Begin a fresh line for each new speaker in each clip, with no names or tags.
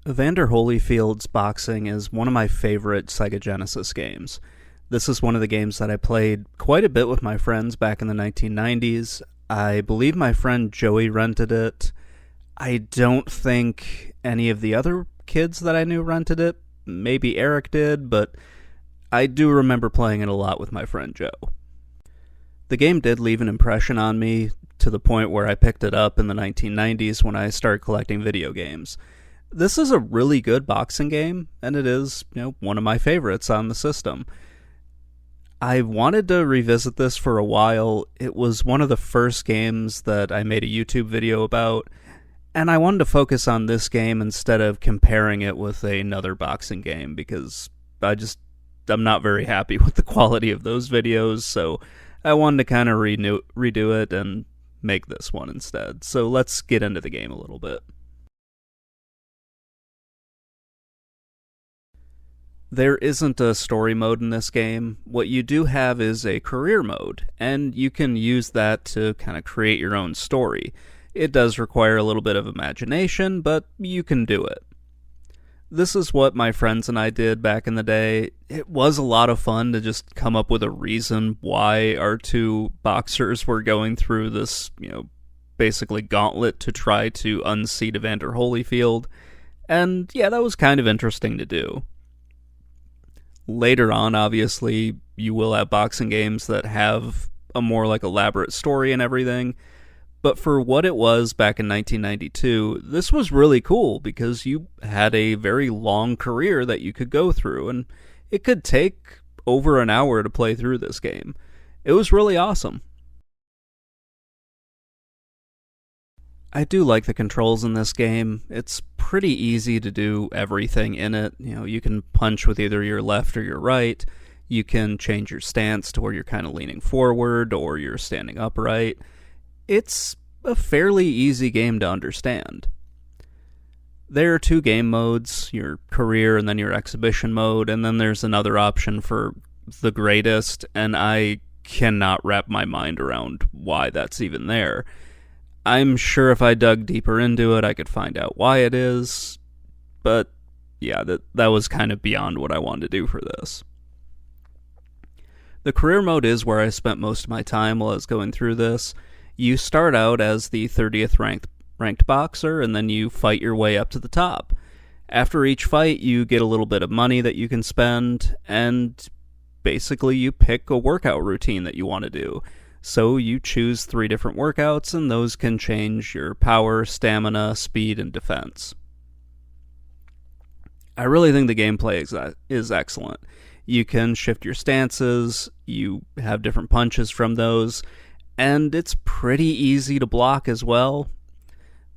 Evander Holyfield's boxing is one of my favorite Sega Genesis games. This is one of the games that I played quite a bit with my friends back in the 1990s. I believe my friend Joey rented it. I don't think any of the other kids that I knew rented it. Maybe Eric did, but I do remember playing it a lot with my friend Joe. The game did leave an impression on me to the point where I picked it up in the 1990s when I started collecting video games. This is a really good boxing game, and it is, one of my favorites on the system. I wanted to revisit this for a while. It was one of the first games that I made a YouTube video about, and I wanted to focus on this game instead of comparing it with another boxing game because I'm not very happy with the quality of those videos, so I wanted to kind of redo it and make this one instead. So let's get into the game a little bit. There isn't a story mode in this game. What you do have is a career mode, and you can use that to kind of create your own story. It does require a little bit of imagination, but you can do it. This is what my friends and I did back in the day. It was a lot of fun to just come up with a reason why our two boxers were going through this, basically gauntlet to try to unseat Evander Holyfield. And yeah, that was kind of interesting to do. Later on, obviously, you will have boxing games that have a more elaborate story and everything. But for what it was back in 1992, this was really cool because you had a very long career that you could go through, and it could take over an hour to play through this game. It was really awesome. I do like the controls in this game. It's pretty easy to do everything in it. You can punch with either your left or your right. You can change your stance to where you're kind of leaning forward or you're standing upright. It's a fairly easy game to understand. There are two game modes, your career and then your exhibition mode, and then there's another option for the greatest, and I cannot wrap my mind around why that's even there. I'm sure if I dug deeper into it, I could find out why it is, but yeah, that was kind of beyond what I wanted to do for this. The career mode is where I spent most of my time while I was going through this. You start out as the 30th ranked boxer, and then you fight your way up to the top. After each fight, you get a little bit of money that you can spend, and basically you pick a workout routine that you want to do. So you choose 3 different workouts, and those can change your power, stamina, speed, and defense. I really think the gameplay is excellent. You can shift your stances, you have different punches from those, and it's pretty easy to block as well.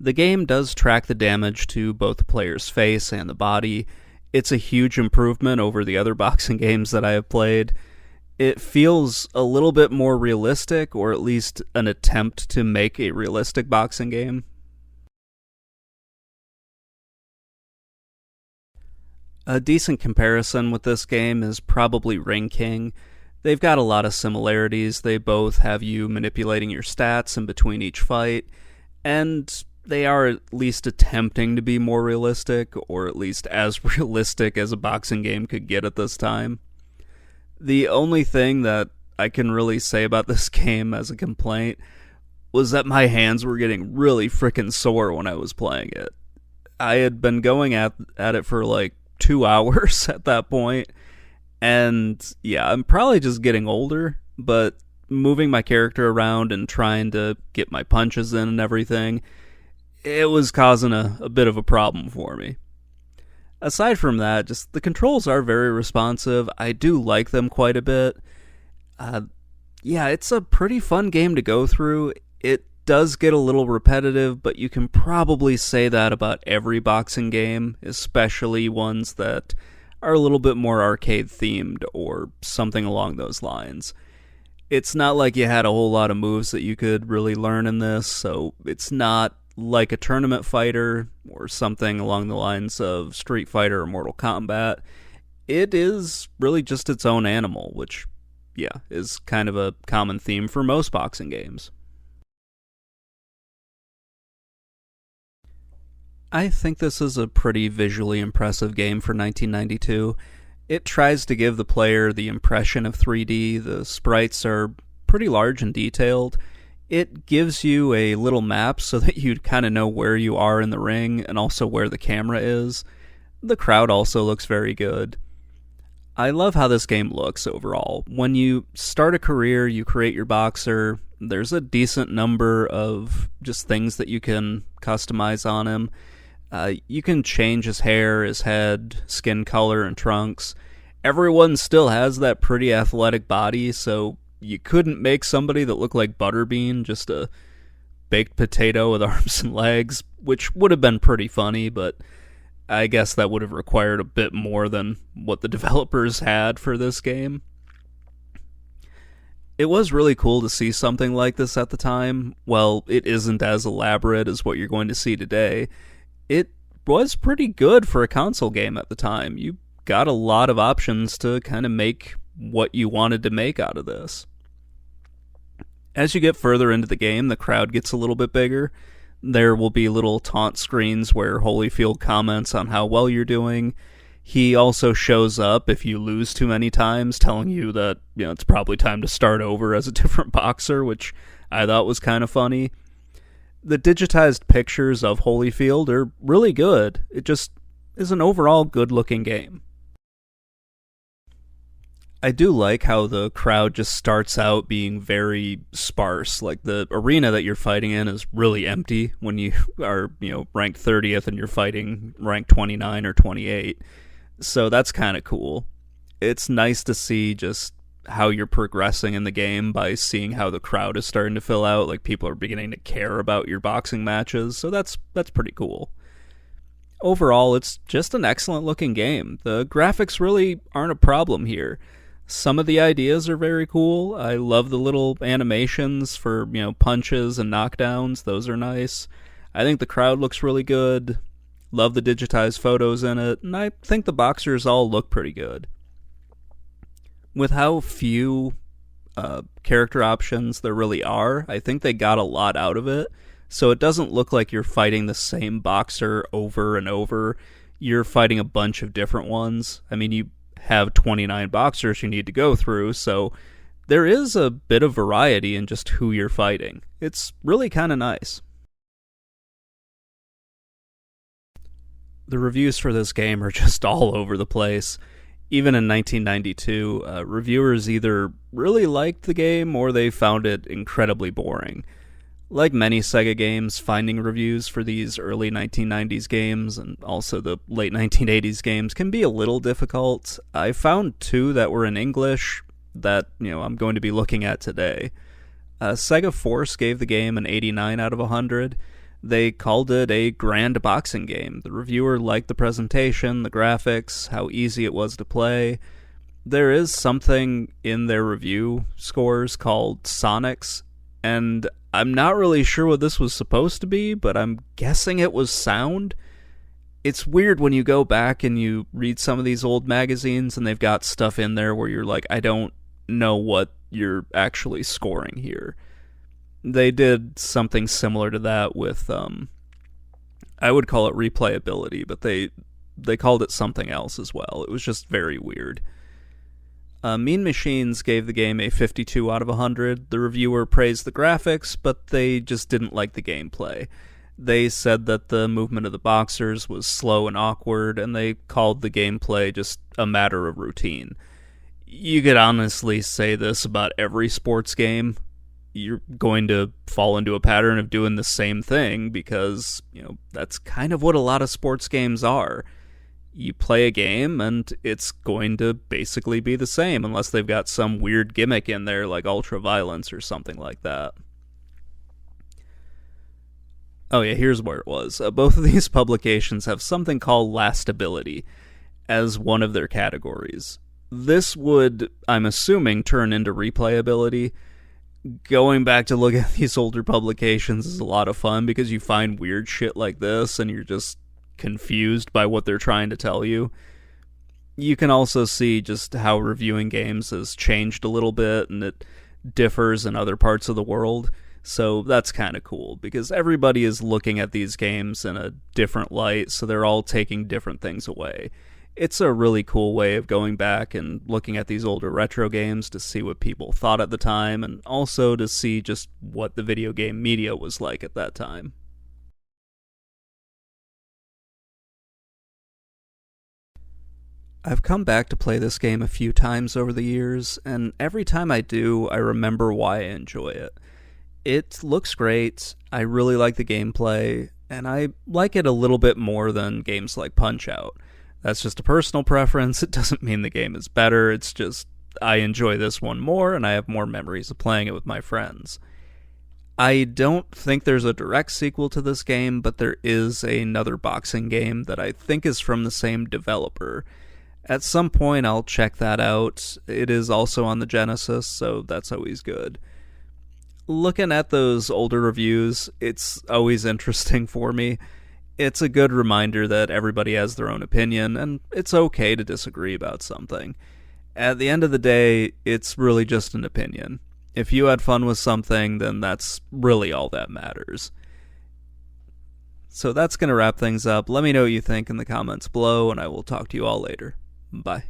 The game does track the damage to both the player's face and the body. It's a huge improvement over the other boxing games that I have played. It feels a little bit more realistic, or at least an attempt to make a realistic boxing game. A decent comparison with this game is probably Ring King. They've got a lot of similarities. They both have you manipulating your stats in between each fight, and they are at least attempting to be more realistic, or at least as realistic as a boxing game could get at this time. The only thing that I can really say about this game as a complaint was that my hands were getting really frickin' sore when I was playing it. I had been going at it for 2 hours at that point, and yeah, I'm probably just getting older, but moving my character around and trying to get my punches in and everything, it was causing a bit of a problem for me. Aside from that, just the controls are very responsive. I do like them quite a bit. Yeah, it's a pretty fun game to go through. It does get a little repetitive, but you can probably say that about every boxing game, especially ones that are a little bit more arcade themed or something along those lines. It's not like you had a whole lot of moves that you could really learn in this, so it's not like a tournament fighter or something along the lines of Street Fighter or Mortal Kombat. It is really just its own animal, which, yeah, is kind of a common theme for most boxing games. I think this is a pretty visually impressive game for 1992. It tries to give the player the impression of 3D. The sprites are pretty large and detailed. It gives you a little map so that you kind of know where you are in the ring and also where the camera is. The crowd also looks very good. I love how this game looks overall. When you start a career, you create your boxer. There's a decent number of just things that you can customize on him. You can change his hair, his head, skin color, and trunks. Everyone still has that pretty athletic body, so you couldn't make somebody that looked like Butterbean, just a baked potato with arms and legs, which would have been pretty funny, but I guess that would have required a bit more than what the developers had for this game. It was really cool to see something like this at the time. Well, it isn't as elaborate as what you're going to see today. It was pretty good for a console game at the time. You got a lot of options to kind of make what you wanted to make out of this. As you get further into the game, the crowd gets a little bit bigger. There will be little taunt screens where Holyfield comments on how well you're doing. He also shows up if you lose too many times, telling you that, it's probably time to start over as a different boxer, which I thought was kind of funny. The digitized pictures of Holyfield are really good. It just is an overall good-looking game. I do like how the crowd just starts out being very sparse. Like, the arena that you're fighting in is really empty when you are, ranked 30th and you're fighting ranked 29 or 28. So that's kind of cool. It's nice to see just how you're progressing in the game by seeing how the crowd is starting to fill out. Like, people are beginning to care about your boxing matches, so that's pretty cool. Overall, it's just an excellent looking game. The graphics really aren't a problem here. Some of the ideas are very cool. I love the little animations for, punches and knockdowns. Those are nice. I think the crowd looks really good. Love the digitized photos in it, and I think the boxers all look pretty good. With how few character options there really are, I think they got a lot out of it. So it doesn't look like you're fighting the same boxer over and over. You're fighting a bunch of different ones. I mean, you have 29 boxers you need to go through, so there is a bit of variety in just who you're fighting. It's really kind of nice. The reviews for this game are just all over the place. Even in 1992, reviewers either really liked the game or they found it incredibly boring. Like many Sega games, finding reviews for these early 1990s games and also the late 1980s games can be a little difficult. I found two that were in English that, I'm going to be looking at today. Sega Force gave the game an 89 out of 100. They called it a grand boxing game. The reviewer liked the presentation, the graphics, how easy it was to play. There is something in their review scores called Sonics, and I'm not really sure what this was supposed to be, but I'm guessing it was sound. It's weird when you go back and you read some of these old magazines and they've got stuff in there where you're like, I don't know what you're actually scoring here. They did something similar to that with, I would call it replayability, but they called it something else as well. It was just very weird. Mean Machines gave the game a 52 out of 100. The reviewer praised the graphics, but they just didn't like the gameplay. They said that the movement of the boxers was slow and awkward, and they called the gameplay just a matter of routine. You could honestly say this about every sports game. You're going to fall into a pattern of doing the same thing because, that's kind of what a lot of sports games are. You play a game and it's going to basically be the same unless they've got some weird gimmick in there like ultra-violence or something like that. Oh yeah, here's where it was. Both of these publications have something called lastability as one of their categories. This would, I'm assuming, turn into replayability. Going back to look at these older publications is a lot of fun because you find weird shit like this and you're just confused by what they're trying to tell you. You can also see just how reviewing games has changed a little bit and it differs in other parts of the world. So that's kind of cool because everybody is looking at these games in a different light, so they're all taking different things away. It's a really cool way of going back and looking at these older retro games to see what people thought at the time, and also to see just what the video game media was like at that time. I've come back to play this game a few times over the years, and every time I do, I remember why I enjoy it. It looks great, I really like the gameplay, and I like it a little bit more than games like Punch-Out! That's just a personal preference. It doesn't mean the game is better. It's just I enjoy this one more and I have more memories of playing it with my friends. I don't think there's a direct sequel to this game, but there is another boxing game that I think is from the same developer. At some point, I'll check that out. It is also on the Genesis, so that's always good. Looking at those older reviews, it's always interesting for me. It's a good reminder that everybody has their own opinion, and it's okay to disagree about something. At the end of the day, it's really just an opinion. If you had fun with something, then that's really all that matters. So that's going to wrap things up. Let me know what you think in the comments below, and I will talk to you all later. Bye.